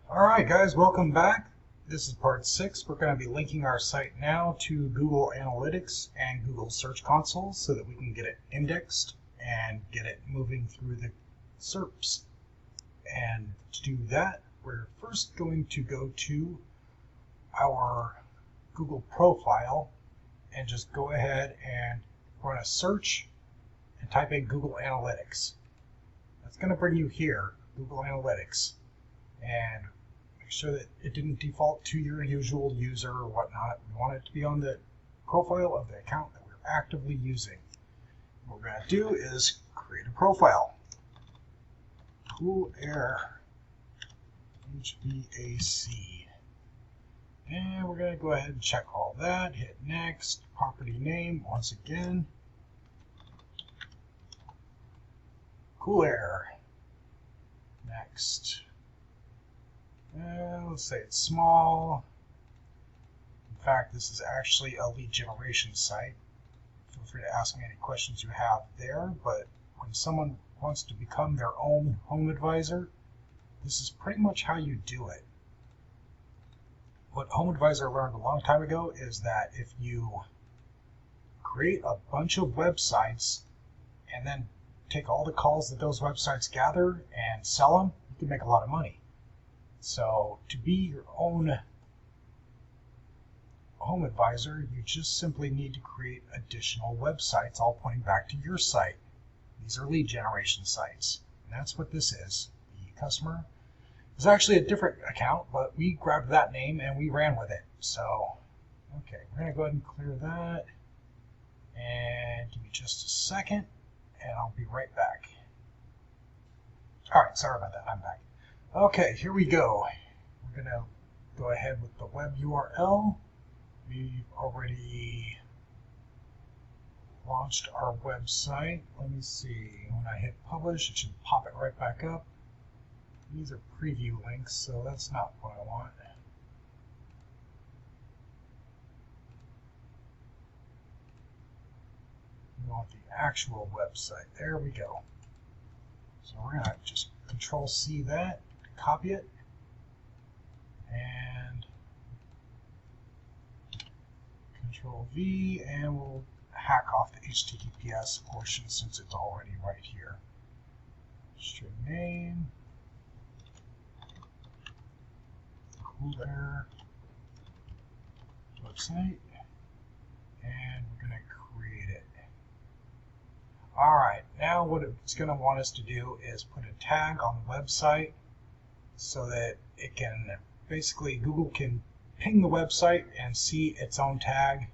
Alright guys, welcome back. This is part 6. We're going to be linking our site now to Google Analytics and Google Search Console so that we can get it indexed and get it moving through the SERPs. And to do that, we're first going to go to our Google profile and just go ahead and run a search and type in Google Analytics. That's going to bring you here, Google Analytics. And make sure that it didn't default to your usual user or whatnot. We want it to be on the profile of the account that we're actively using. What we're going to do is create a profile. Cool Air HVAC. And we're going to go ahead and check all that. Hit next. Property name once again. Cool Air. Next. Let's say it's small. In fact, this is actually a lead generation site. Feel free to ask me any questions you have there, but when someone wants to become their own home advisor, this is pretty much how you do it. What Home Advisor learned a long time ago is that if you create a bunch of websites and then take all the calls that those websites gather and sell them, you can make a lot of money. So to be your own home advisor, you just simply need to create additional websites all pointing back to your site. These are lead generation sites, and that's what this is. The customer is actually a different account, but we grabbed that name and we ran with it. So, okay, we're going to go ahead and clear that. And give me just a second, and I'll be right back. All right, sorry about that. I'm back. Okay, here we go. We're going to go ahead with the web URL. We've already launched our website. Let me see. When I hit publish, it should pop it right back up. These are preview links, so that's not what I want. We want the actual website. There we go. So we're going to just Control-C that, copy it, and Control-V, and we'll hack off the HTTPS portion since it's already right here. String name, Cool Air website, and we're going to create it. Alright, now what it's going to want us to do is put a tag on the website so that it can, basically Google can ping the website and see its own tag,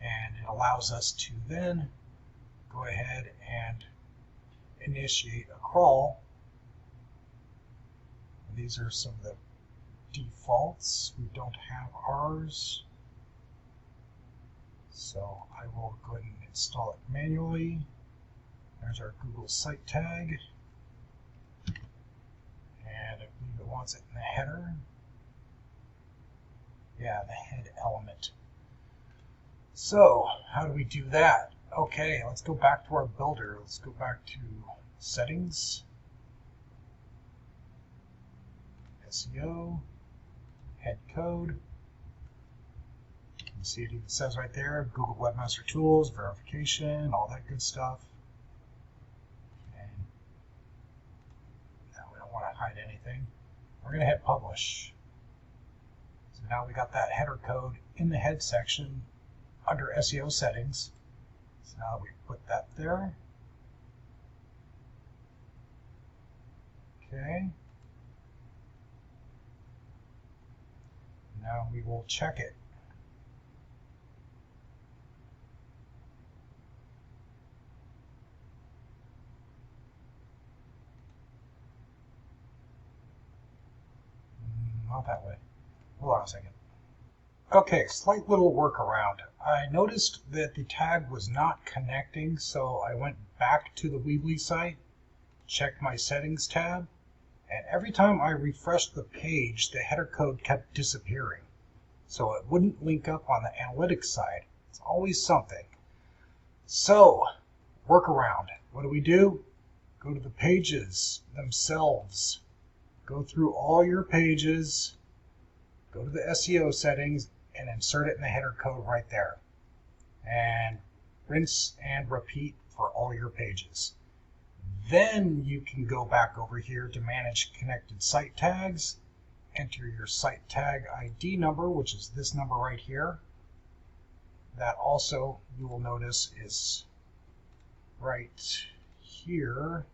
and it allows us to then go ahead and initiate a crawl. These are some of the defaults. We don't have ours, so I will go ahead and install it manually. There's our Google site tag, and I believe it wants it in the header. Yeah, the head element. So, how do we do that? Okay, let's go back to our builder. Let's go back to settings, SEO, head code. You can see it even says right there, Google Webmaster Tools, verification, all that good stuff. And now we don't want to hide anything. We're going to hit publish. So now we got that header code in the head section under SEO settings. So now we put that there. Okay. Now we will check it. Not that way. Hold on a second. Okay, slight little workaround. I noticed that the tag was not connecting, so I went back to the Weebly site, checked my settings tab, and every time I refreshed the page, the header code kept disappearing. So it wouldn't link up on the analytics side. It's always something. So, workaround. What do? Go to the pages themselves. go through all your pages, go to the SEO settings, and insert it in the header code right there. And rinse and repeat for all your pages. Then you can go back over here to manage connected site tags, enter your site tag ID number, which is this number right here. That also, you will notice, is right here.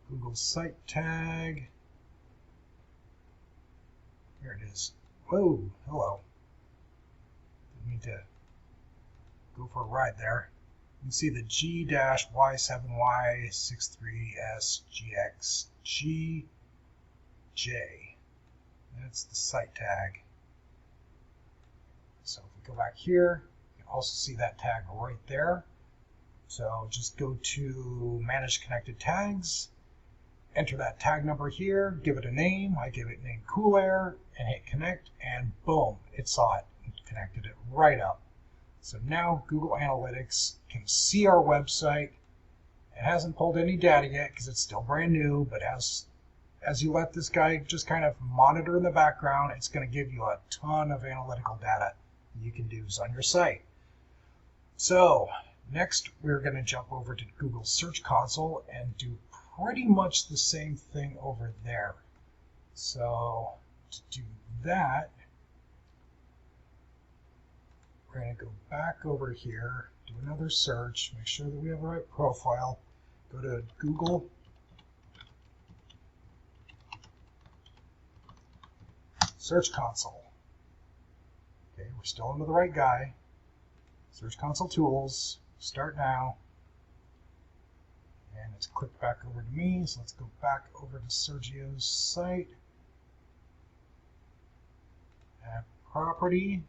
Google site tag. Here it is. Whoa, hello. Didn't mean to go for a ride there. You can see the G-Y7Y63SGXGJ. That's the site tag. So if we go back here, you can also see that tag right there. So just go to Manage Connected Tags, enter that tag number here, give it a name. I give it name Cool Air, and hit connect, and boom, it saw it and connected it right up. So now Google Analytics can see our website. It hasn't pulled any data yet because it's still brand new, but as you let this guy just kind of monitor in the background, it's going to give you a ton of analytical data you can use on your site. So next, we're going to jump over to Google Search Console and do pretty much the same thing over there. So to do that, we're going to go back over here, do another search, make sure that we have the right profile, go to Google Search Console. Okay, we're still under the right guy. Search Console Tools, start now. And it's clicked back over to me, so let's go back over to Sergio's site. Add property.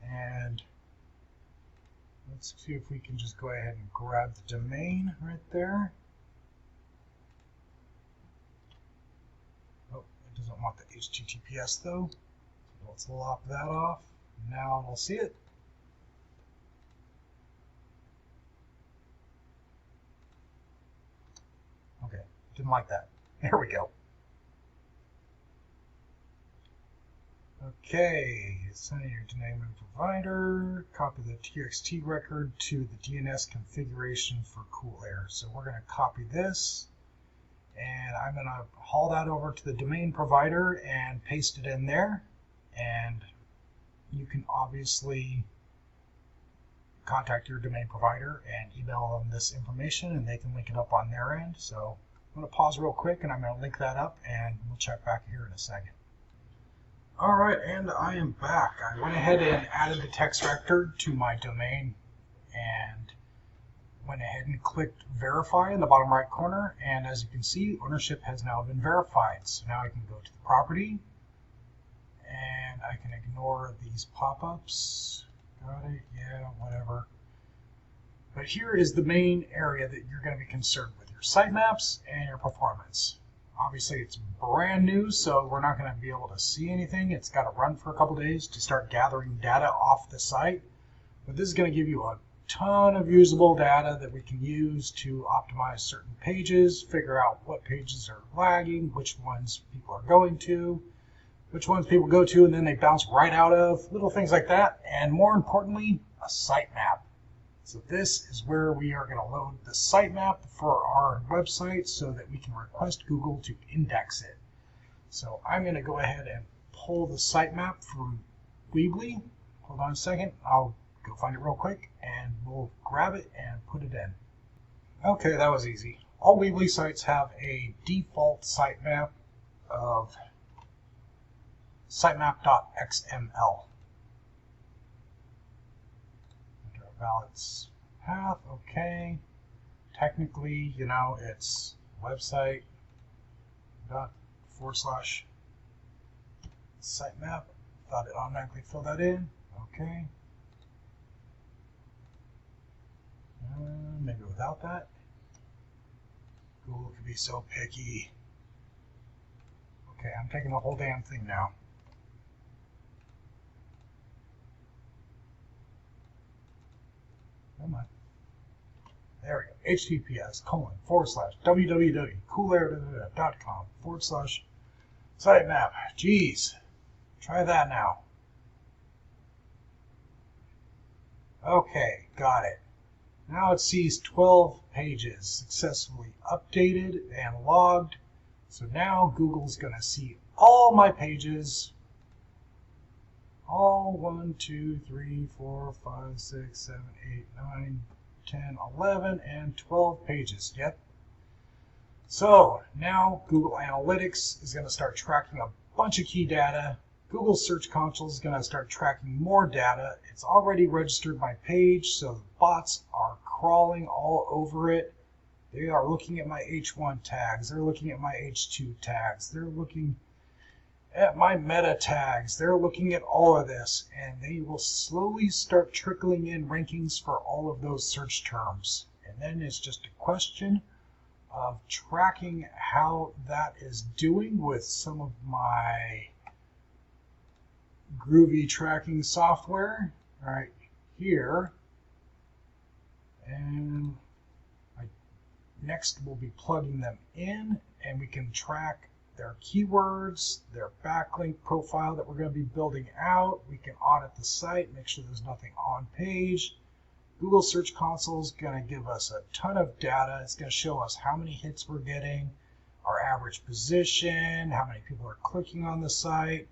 And let's see if we can just go ahead and grab the domain right there. Oh, it doesn't want the HTTPS though. So let's lop that off. Now it'll see it. Okay, didn't like that. There we go. Okay, sending your domain provider, copy the TXT record to the DNS configuration for Cool Air. So we're going to copy this, and I'm going to haul that over to the domain provider and paste it in there. And you can obviously contact your domain provider and email them this information, and they can link it up on their end. So I'm going to pause real quick, and I'm going to link that up, and we'll check back here in a second. All right, and I am back. I went ahead and added the text record to my domain and went ahead and clicked verify in the bottom right corner. And as you can see, ownership has now been verified. So now I can go to the property and I can ignore these pop-ups. Got it? Yeah, whatever. But here is the main area that you're going to be concerned with, your sitemaps and your performance. Obviously, it's brand new, so we're not going to be able to see anything. It's got to run for a couple days to start gathering data off the site. But this is going to give you a ton of usable data that we can use to optimize certain pages, figure out what pages are lagging, which ones people are going to, which ones people go to and then they bounce right out of, little things like that. And more importantly, a sitemap. So this is where we are going to load the sitemap for our website so that we can request Google to index it. So I'm going to go ahead and pull the sitemap from Weebly. Hold on a second. I'll go find it real quick and we'll grab it and put it in. Okay, that was easy. All Weebly sites have a default sitemap of sitemap.xml. Ballots path, okay. Technically, you know, it's website dot / sitemap. Thought it automatically filled that in. Okay. Maybe without that. Google could be so picky. Okay, I'm taking the whole damn thing now. Come on. There we go. https://www.coolair.com/sitemap. Geez, try that now. Okay, got it. Now it sees 12 pages successfully updated and logged. So now Google's going to see all my pages. All 1, 2, 3, 4, 5, 6, 7, 8, 9, 10, 11, and 12 pages. Yep. So now Google Analytics is going to start tracking a bunch of key data. Google Search Console is going to start tracking more data. It's already registered my page, so the bots are crawling all over it. They are looking at my H1 tags. They're looking at my H2 tags. They're looking at my meta tags. They're looking at all of this, and they will slowly start trickling in rankings for all of those search terms. And then it's just a question of tracking how that is doing with some of my groovy tracking software right here. And next we'll be plugging them in, and we can track their keywords, their backlink profile that we're going to be building out. We can audit the site, make sure there's nothing on page. Google Search Console is going to give us a ton of data. It's going to show us how many hits we're getting, our average position, how many people are clicking on the site,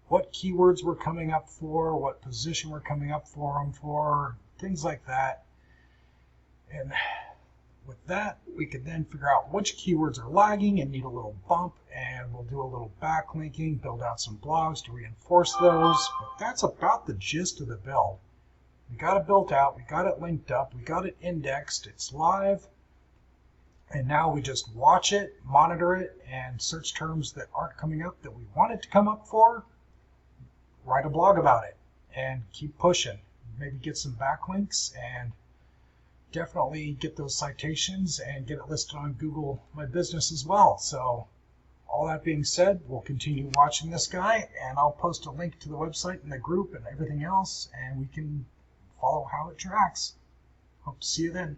what keywords we're coming up for, what position we're coming up for them for, things like that. And with that, we could then figure out which keywords are lagging and need a little bump, and we'll do a little backlinking, build out some blogs to reinforce those. But that's about the gist of the build. We got it built out, we got it linked up, we got it indexed, it's live, and now we just watch it, monitor it, and search terms that aren't coming up that we want it to come up for, write a blog about it, and keep pushing. Maybe get some backlinks, and definitely get those citations and get it listed on Google My Business as well. So all that being said, we'll continue watching this guy, and I'll post a link to the website in the group and everything else, and we can follow how it tracks. Hope to see you then.